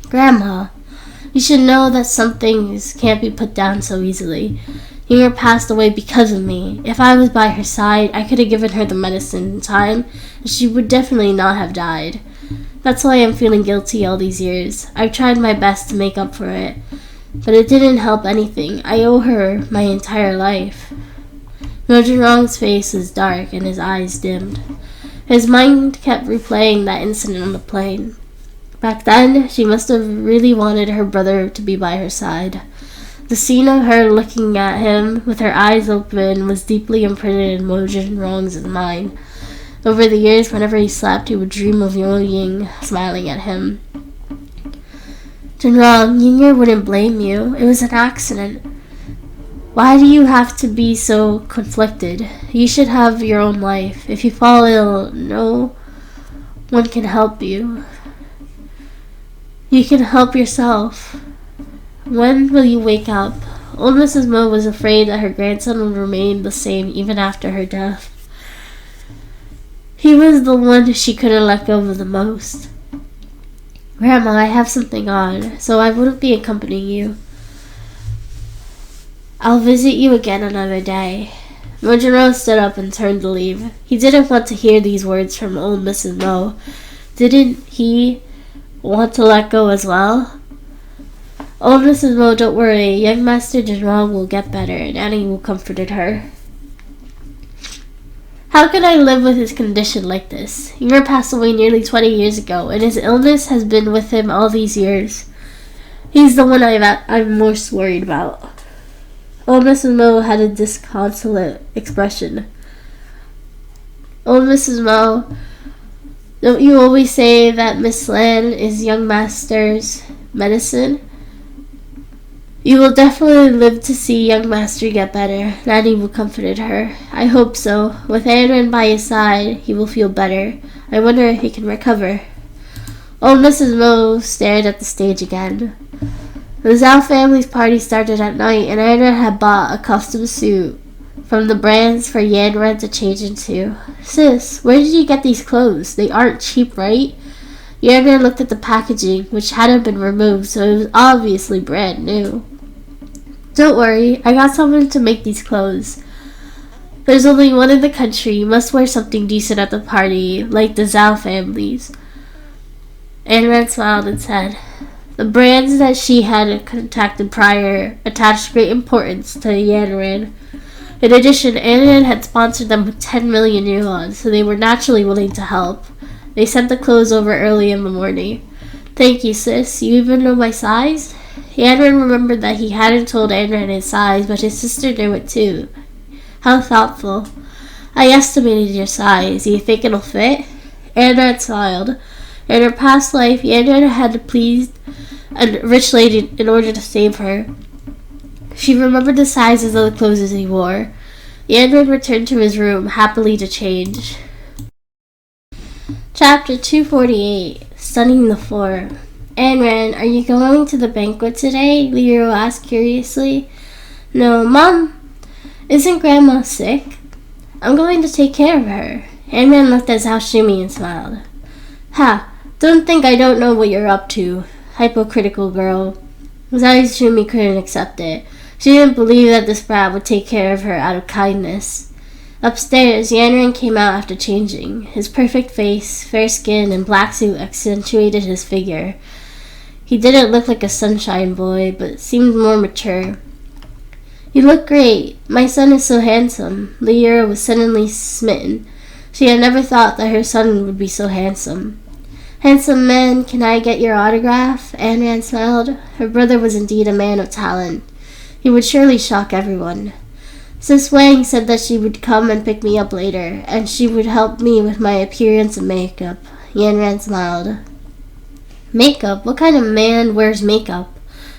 Grandma, you should know that some things can't be put down so easily. Yinger passed away because of me. If I was by her side, I could have given her the medicine in time, and she would definitely not have died. That's why I'm feeling guilty all these years. I've tried my best to make up for it, but it didn't help anything. I owe her my entire life. Mo Jinrong's face was dark and his eyes dimmed. His mind kept replaying that incident on the plane. Back then, she must have really wanted her brother to be by her side. The scene of her looking at him with her eyes open was deeply imprinted in Mo Jinrong's mind. Over the years, whenever he slept, he would dream of Yo Ying smiling at him. Jinrong, Yinger wouldn't blame you. It was an accident. Why do you have to be so conflicted? You should have your own life. If you fall ill, no one can help you. You can help yourself. When will you wake up? Old Mrs. Mo was afraid that her grandson would remain the same even after her death. He was the one she couldn't let go of the most. Grandma, I have something on, so I wouldn't be accompanying you. I'll visit you again another day. Mojiro stood up and turned to leave. He didn't want to hear these words from old Mrs. Mo. Didn't he want to let go as well? Old Mrs. Mo, don't worry. Young Master Jinrong will get better, and Annie will comfort her. How can I live with his condition like this? Yinger passed away nearly 20 years ago, and his illness has been with him all these years. He's the one I'm most worried about. Old Mrs. Mo had a disconsolate expression. Old Mrs. Mo, don't you always say that Miss Lan is young master's medicine? You will definitely live to see young master get better, Nanny Wu comforted her. I hope so. With Aaron by his side, he will feel better. I wonder if he can recover. Old Mrs. Mo stared at the stage again. The Zhao family's party started at night, and Aaron had bought a custom suit from the brands for Yanran to change into. Sis, where did you get these clothes? They aren't cheap, right? Yanran looked at the packaging, which hadn't been removed, so it was obviously brand new. Don't worry, I got someone to make these clothes. There's only one in the country. You must wear something decent at the party, like the Zhao families. Yanran smiled and said, the brands that she had contacted prior attached great importance to Yanran. In addition, Yanran had sponsored them with 10 million yuan, so they were naturally willing to help. They sent the clothes over early in the morning. Thank you, sis. You even know my size? Yanran remembered that he hadn't told Yanran his size, but his sister knew it too. How thoughtful. I estimated your size. You think it'll fit? Yanran smiled. In her past life, Yanran had pleased a rich lady in order to save her. She remembered the sizes of the clothes he wore. Yanran returned to his room, happily to change. Chapter 248. Stunning the floor. Yanran, are you going to the banquet today? Liu asked curiously. No, Mom. Isn't Grandma sick? I'm going to take care of her. Yanran looked at Zhao Shumi and smiled. Ha! Don't think I don't know what you're up to. Hypocritical girl. Zhao Shumi couldn't accept it. She didn't believe that this brat would take care of her out of kindness. Upstairs, Yanran came out after changing. His perfect face, fair skin, and black suit accentuated his figure. He didn't look like a sunshine boy, but seemed more mature. You look great. My son is so handsome. Liura was suddenly smitten. She had never thought that her son would be so handsome. Handsome man, can I get your autograph? Yanran smiled. Her brother was indeed a man of talent. He would surely shock everyone. Sis Wang said that she would come and pick me up later, and she would help me with my appearance and makeup. Yanran smiled. Makeup? What kind of man wears makeup?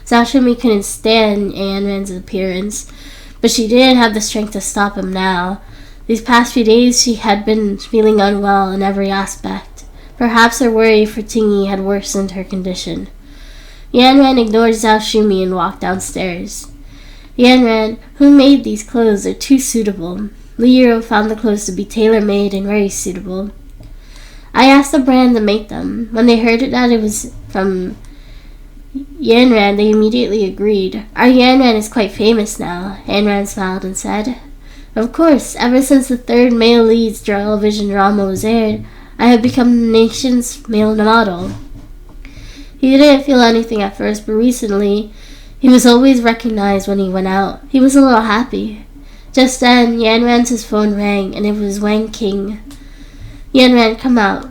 Zhao Shumi couldn't stand Yanran's appearance, but she didn't have the strength to stop him now. These past few days she had been feeling unwell in every aspect. Perhaps her worry for Tingyi had worsened her condition. Yanran ignored Zhao Shumi and walked downstairs. Yanran, who made these clothes? They're too suitable. Liu found the clothes to be tailor-made and very suitable. I asked the brand to make them. When they heard that it was from Yanran, they immediately agreed. Our Yanran is quite famous now, Yanran smiled and said. Of course, ever since the third male lead's television drama was aired, I have become the nation's male model. He didn't feel anything at first, but recently, he was always recognized when he went out. He was a little happy. Just then, Yanran's phone rang, and it was Wang King. Yanran, come out.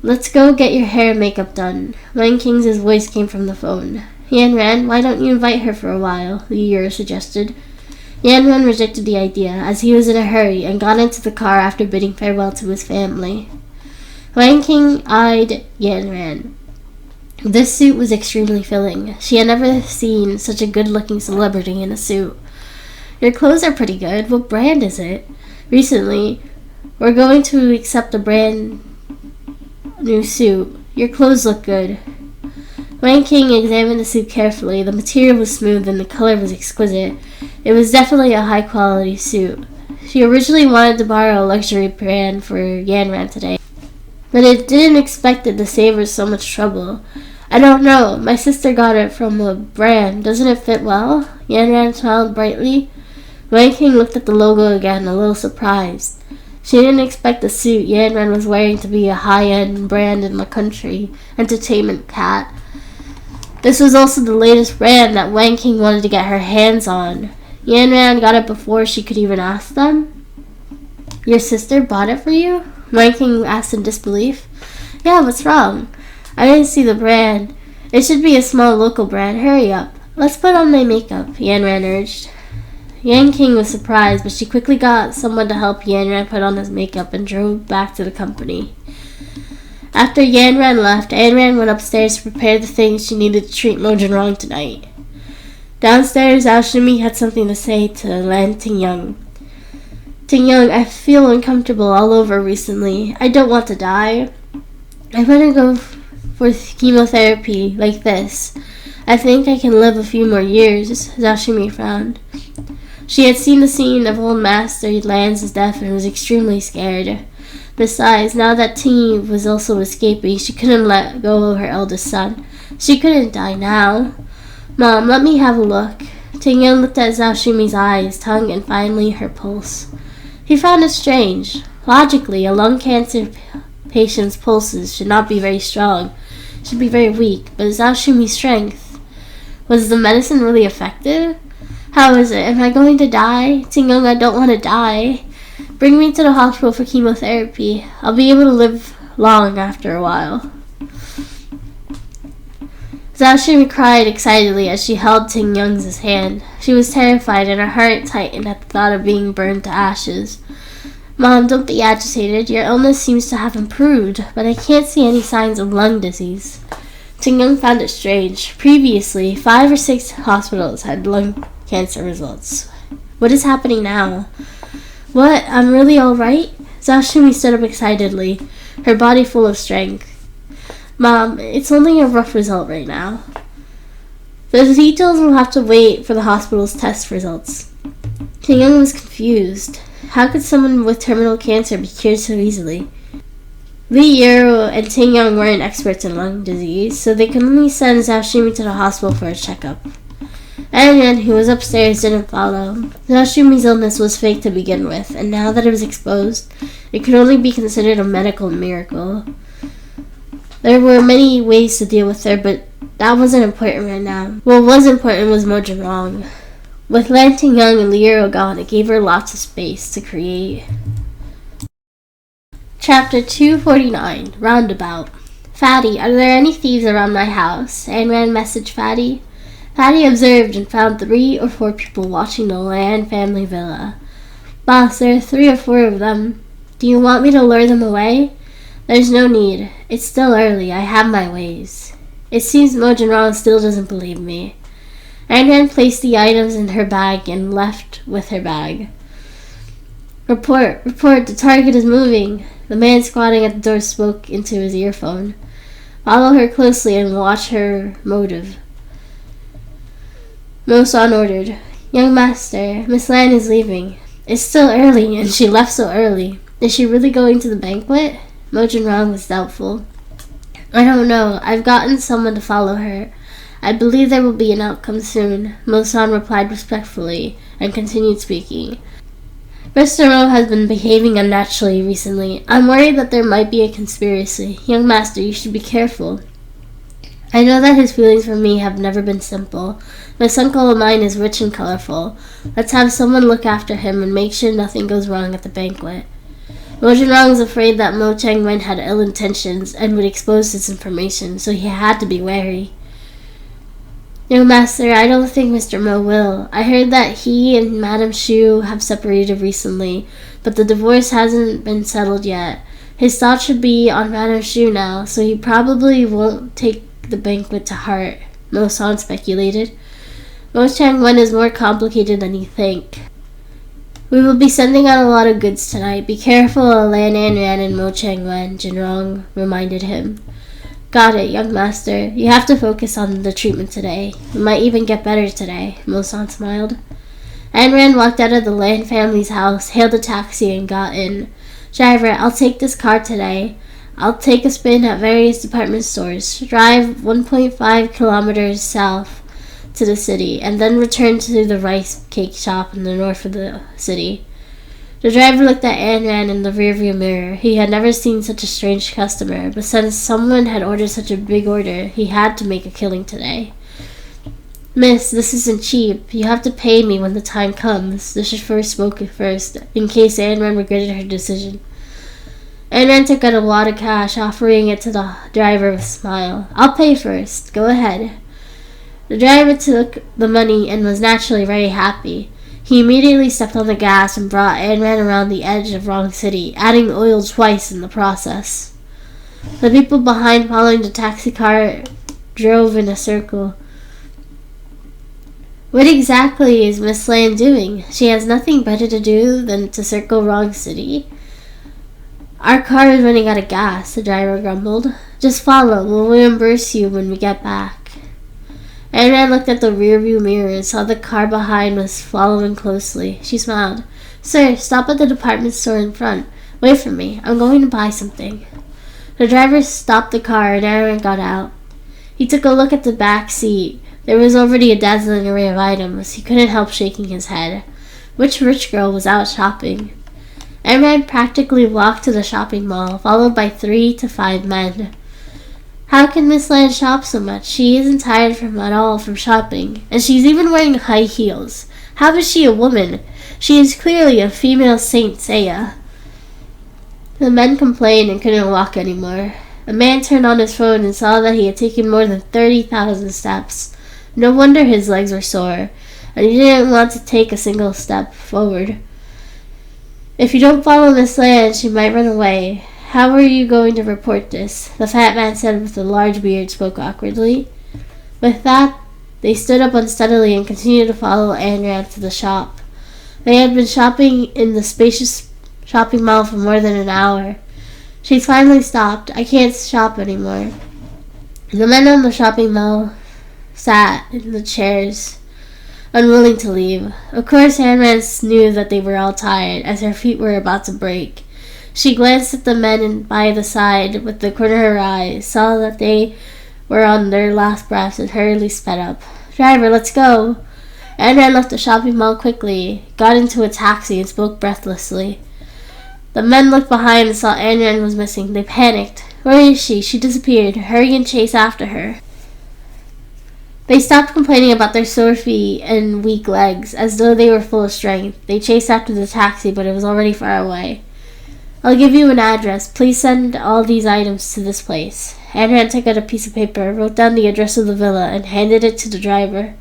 Let's go get your hair and makeup done. Wang King's voice came from the phone. Yanran, why don't you invite her for a while? Liu suggested. Yanran rejected the idea, as he was in a hurry, and got into the car after bidding farewell to his family. Wang King eyed Yanran. This suit was extremely filling. She had never seen such a good-looking celebrity in a suit. Your clothes are pretty good. What brand is it? Recently, we're going to accept a brand new suit. Your clothes look good. Wang King examined the suit carefully. The material was smooth and the color was exquisite. It was definitely a high-quality suit. She originally wanted to borrow a luxury brand for Yanran today, but it didn't expect it to save her so much trouble. I don't know. My sister got it from a brand. Doesn't it fit well? Yanran smiled brightly. Wang King looked at the logo again, a little surprised. She didn't expect the suit Yanran was wearing to be a high-end brand in the country, Entertainment Cat. This was also the latest brand that Wang King wanted to get her hands on. Yanran got it before she could even ask them. Your sister bought it for you? Wang King asked in disbelief. Yeah, what's wrong? I didn't see the brand. It should be a small local brand. Hurry up. Let's put on my makeup, Yanran urged. Yang King was surprised, but she quickly got someone to help Yanran put on his makeup and drove back to the company. After Yanran left, Anran went upstairs to prepare the things she needed to treat Mo Jinrong tonight. Downstairs, Zhao Shimi had something to say to Lan Tingyoung. Tingyoung, I feel uncomfortable all over recently. I don't want to die. I want to go for chemotherapy like this. I think I can live a few more years, Zhao Shimi frowned. She had seen the scene of old Master Lan's death and was extremely scared. Besides, now that Tingy was also escaping, she couldn't let go of her eldest son. She couldn't die now. Mom, let me have a look. Tingyoung looked at Zhao Shimi's eyes, tongue, and finally her pulse. He found it strange. Logically, a lung cancer patient's pulses should not be very strong, should be very weak, but Zhao Shimi's strength. Was the medicine really effective? How is it? Am I going to die? Tingyoung, I don't want to die. Bring me to the hospital for chemotherapy. I'll be able to live long after a while. Zhao Shimi cried excitedly as she held Tingyoung's hand. She was terrified and her heart tightened at the thought of being burned to ashes. Mom, don't be agitated. Your illness seems to have improved, but I can't see any signs of lung disease. Tingyoung found it strange. Previously, 5 or 6 hospitals had lung cancer results. What is happening now? What? I'm really alright? Zhao Shimi stood up excitedly, her body full of strength. Mom, it's only a rough result right now. The details will have to wait for the hospital's test results. Tingyoung was confused. How could someone with terminal cancer be cured so easily? Li Yero and Tingyoung weren't experts in lung disease, so they could only send Zhao Shimi to the hospital for a checkup. Anyan, who was upstairs, didn't follow. Zhao Shimi's illness was fake to begin with, and now that it was exposed, it could only be considered a medical miracle. There were many ways to deal with her, but that wasn't important right now. What was important was Mo Jinrong. With Lan Tingyoung and Li Yero gone, it gave her lots of space to create. Chapter 249, Roundabout. Fatty, are there any thieves around my house? Anran messaged Fatty. Fatty observed and found 3 or 4 people watching the Lan family villa. Boss, there are 3 or 4 of them. Do you want me to lure them away? There's no need. It's still early. I have my ways. It seems Mo Jinrong still doesn't believe me. Anran placed the items in her bag and left with her bag. Report, the target is moving. The man squatting at the door spoke into his earphone. Follow her closely and watch her motive. Mo-san ordered. Young master, Miss Lan is leaving. It's still early, and she left so early. Is she really going to the banquet? Mo Jinrong was doubtful. I don't know. I've gotten someone to follow her. I believe there will be an outcome soon. Mo-san replied respectfully and continued speaking. Mr. Mo has been behaving unnaturally recently. I'm worried that there might be a conspiracy. Young master, you should be careful. I know that his feelings for me have never been simple. This uncle of mine is rich and colorful. Let's have someone look after him and make sure nothing goes wrong at the banquet. Mo Jinrong was afraid that Mo Changwen had ill intentions and would expose this information, so he had to be wary. No, master, I don't think Mr. Mo will. I heard that he and Madame Xu have separated recently, but the divorce hasn't been settled yet. His thoughts should be on Madame Xu now, so he probably won't take the banquet to heart, Mo-san speculated. Mo Changwen is more complicated than you think. We will be sending out a lot of goods tonight. Be careful of Lan Anran and Mo Changwen, Jinrong reminded him. Got it, young master. You have to focus on the treatment today. You might even get better today, Mo-san smiled. Anran walked out of the Lan family's house, hailed a taxi, and got in. Driver, I'll take this car today. I'll take a spin at various department stores, drive 1.5 kilometers south to the city, and then return to the rice cake shop in the north of the city. The driver looked at Anran in the rearview mirror. He had never seen such a strange customer, but since someone had ordered such a big order, he had to make a killing today. Miss, this isn't cheap. You have to pay me when the time comes. The chauffeur spoke first, in case Anran regretted her decision. Anran took out a wad of cash, offering it to the driver with a smile. I'll pay first. Go ahead. The driver took the money and was naturally very happy. He immediately stepped on the gas and brought Anran around the edge of Wrong City, adding oil twice in the process. The people behind following the taxi car drove in a circle. What exactly is Miss Land doing? She has nothing better to do than to circle Wrong City. Our car is running out of gas, the driver grumbled. Just follow. We'll reimburse you when we get back. Anne looked at the rearview mirror and saw the car behind was following closely. She smiled. Sir, stop at the department store in front. Wait for me. I'm going to buy something. The driver stopped the car and Aaron got out. He took a look at the back seat. There was already a dazzling array of items. He couldn't help shaking his head. Which rich girl was out shopping? Aaron practically walked to the shopping mall, followed by 3 to 5 men. How can Miss Land shop so much? She isn't tired at all from shopping, and she's even wearing high heels. How is she a woman? She is clearly a female Saint Seiya. The men complained and couldn't walk anymore. A man turned on his phone and saw that he had taken more than 30,000 steps. No wonder his legs were sore, and he didn't want to take a single step forward. If you don't follow Miss Land, she might run away. How are you going to report this? The fat man said with the large beard spoke awkwardly. With that, they stood up unsteadily and continued to follow Anne to the shop. They had been shopping in the spacious shopping mall for more than an hour. She finally stopped. I can't shop anymore. The men on the shopping mall sat in the chairs, unwilling to leave. Of course, Anne knew that they were all tired, as her feet were about to break. She glanced at the men by the side with the corner of her eye, saw that they were on their last breaths, and hurriedly sped up. Driver, let's go. Anne left the shopping mall quickly, got into a taxi, and spoke breathlessly. The men looked behind and saw Anne was missing. They panicked. Where is she? She disappeared. Hurry and chase after her. They stopped complaining about their sore feet and weak legs, as though they were full of strength. They chased after the taxi, but it was already far away. I'll give you an address. Please send all these items to this place. Anne took out a piece of paper, wrote down the address of the villa, and handed it to the driver.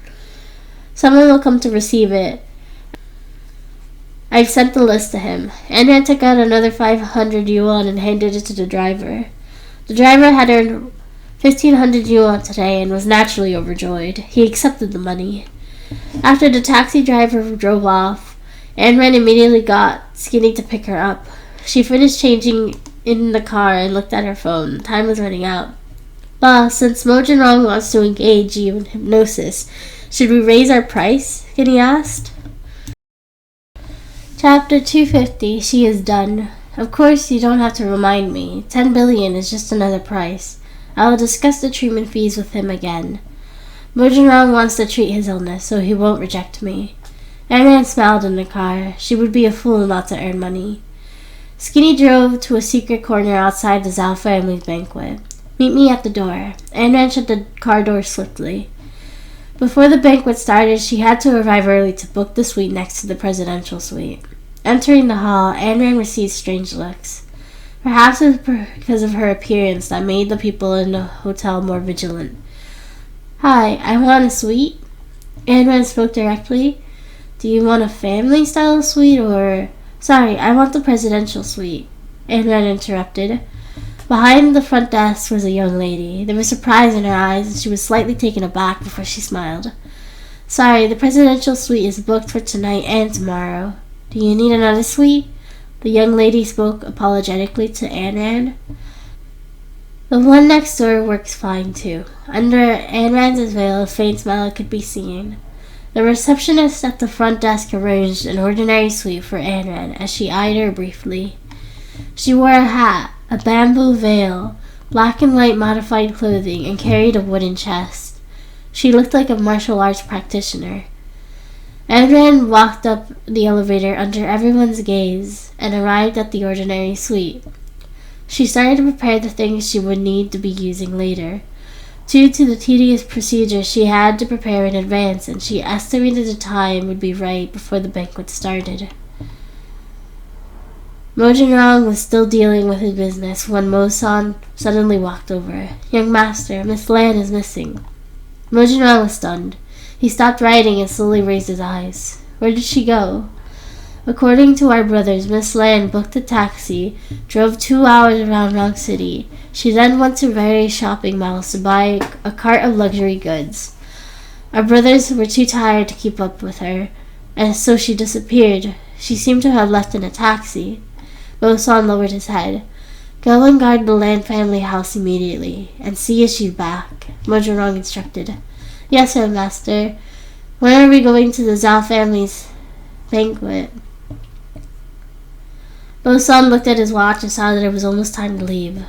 Someone will come to receive it. I've sent the list to him. Anne took out another 500 yuan and handed it to the driver. The driver had earned 1,500 yuan today and was naturally overjoyed. He accepted the money. After the taxi driver drove off, Anne immediately got Skinny to pick her up. She finished changing in the car and looked at her phone. Time was running out. Boss, since Mo Jinrong wants to engage you in hypnosis, should we raise our price? Skinny asked. Chapter 250, She is done. Of course, you don't have to remind me. 10 billion is just another price. I will discuss the treatment fees with him again. Mo Jinrong wants to treat his illness, so he won't reject me. Anne smiled in the car. She would be a fool not to earn money. Skinny drove to a secret corner outside the Zhao family's banquet. Meet me at the door. Anne shut the car door swiftly. Before the banquet started, she had to arrive early to book the suite next to the presidential suite. Entering the hall, Anne received strange looks. Perhaps it was because of her appearance that made the people in the hotel more vigilant. Hi, I want a suite. Anne spoke directly. Do you want a family-style suite or... Sorry, I want the presidential suite. Anne interrupted. Behind the front desk was a young lady. There was surprise in her eyes, and she was slightly taken aback before she smiled. Sorry, the presidential suite is booked for tonight and tomorrow. Do you need another suite? The young lady spoke apologetically to Anne. The one next door works fine, too. Under Anne's veil, a faint smile could be seen. The receptionist at the front desk arranged an ordinary suite for Anne as she eyed her briefly. She wore a hat, a bamboo veil, black and white modified clothing, and carried a wooden chest. She looked like a martial arts practitioner. Anne walked up the elevator under everyone's gaze and arrived at the ordinary suite. She started to prepare the things she would need to be using later. Due to the tedious procedure she had to prepare in advance, and she estimated the time would be right before the banquet started. Mo Jinrong was still dealing with his business when Mo-san suddenly walked over. Young master, Miss Lan is missing. Mo Jinrong was stunned. He stopped writing and slowly raised his eyes. Where did she go? According to our brothers, Miss Lan booked a taxi, drove 2 hours around Wrong City, She then went to various shopping malls to buy a cart of luxury goods. Our brothers were too tired to keep up with her, and so she disappeared. She seemed to have left in a taxi. Mo-san lowered his head. Go and guard the Land family house immediately, and see if she's back, Mojorong instructed. Yes, sir, master. When are we going to the Zhao family's banquet? Mo-san looked at his watch and saw that it was almost time to leave.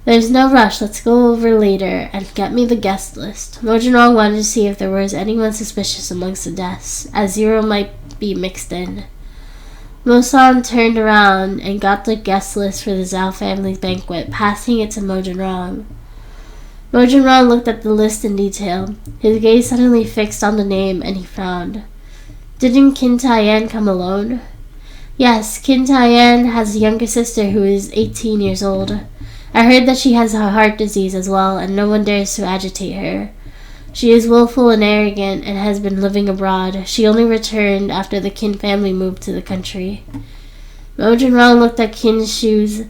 There's no rush. Let's go over later and get me the guest list. Mojorong wanted to see if there was anyone suspicious amongst the deaths, as Zero might be mixed in. Mo-san turned around and got the guest list for the Zhao family's banquet, passing it to Mojorong. Mojorong looked at the list in detail. His gaze suddenly fixed on the name, and he frowned. Didn't Qin Taiyan come alone? Yes, Qin Taiyan has a younger sister who is 18 years old. I heard that she has a heart disease as well, and no one dares to agitate her. She is willful and arrogant and has been living abroad. She only returned after the Qin family moved to the country. Mojorong looked at Qin Shu's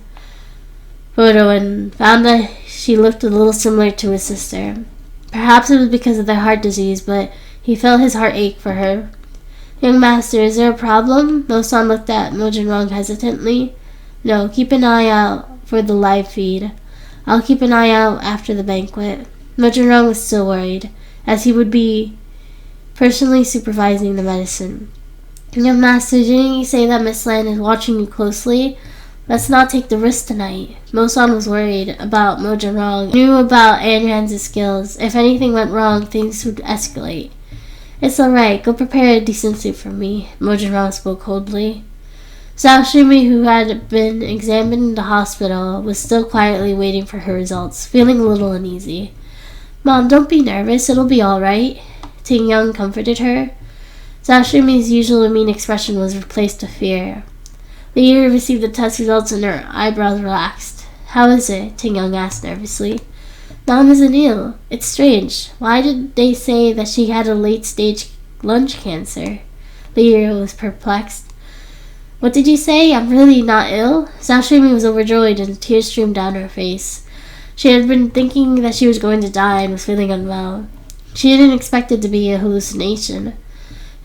photo and found that she looked a little similar to his sister. Perhaps it was because of their heart disease, but he felt his heart ache for her. Young master, is there a problem? Mo-san looked at Mojorong hesitantly. No, keep an eye out for the live feed. I'll keep an eye out after the banquet. Mojorong was still worried, as he would be personally supervising the medicine. Young master, didn't you say that Miss Lan is watching you closely? Let's not take the risk tonight. Mo-san was worried about Mojorong. He knew about Ayn Rand's skills. If anything went wrong, things would escalate. It's alright. Go prepare a decent soup for me. Mojorong spoke coldly. Zhao, who had been examined in the hospital, was still quietly waiting for her results, feeling a little uneasy. Mom, don't be nervous. It'll be all right. Ting Young comforted her. Zhao usual mean expression was replaced with fear. The year received the test results and her eyebrows relaxed. How is it? Ting Young asked nervously. Mom isn't ill. It's strange. Why did they say that she had a late-stage lung cancer? The year was perplexed. What did you say? I'm really not ill? Zhao was overjoyed and tears streamed down her face. She had been thinking that she was going to die and was feeling unwell. She didn't expect it to be a hallucination.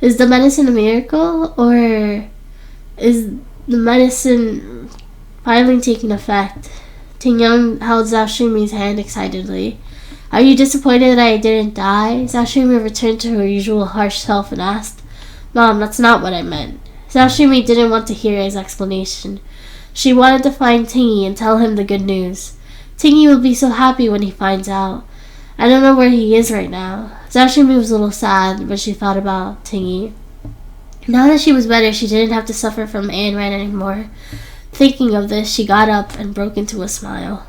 Is the medicine a miracle, or is the medicine finally taking effect? Ting Young held Zhao hand excitedly. Are you disappointed that I didn't die? Zhao returned to her usual harsh self and asked. Mom, that's not what I meant. Zhao didn't want to hear his explanation. She wanted to find Tingy and tell him the good news. Tingy will be so happy when he finds out. I don't know where he is right now. Zhao was a little sad when she thought about Tingy. Now that she was better, she didn't have to suffer from Ayn Rand anymore. Thinking of this, she got up and broke into a smile.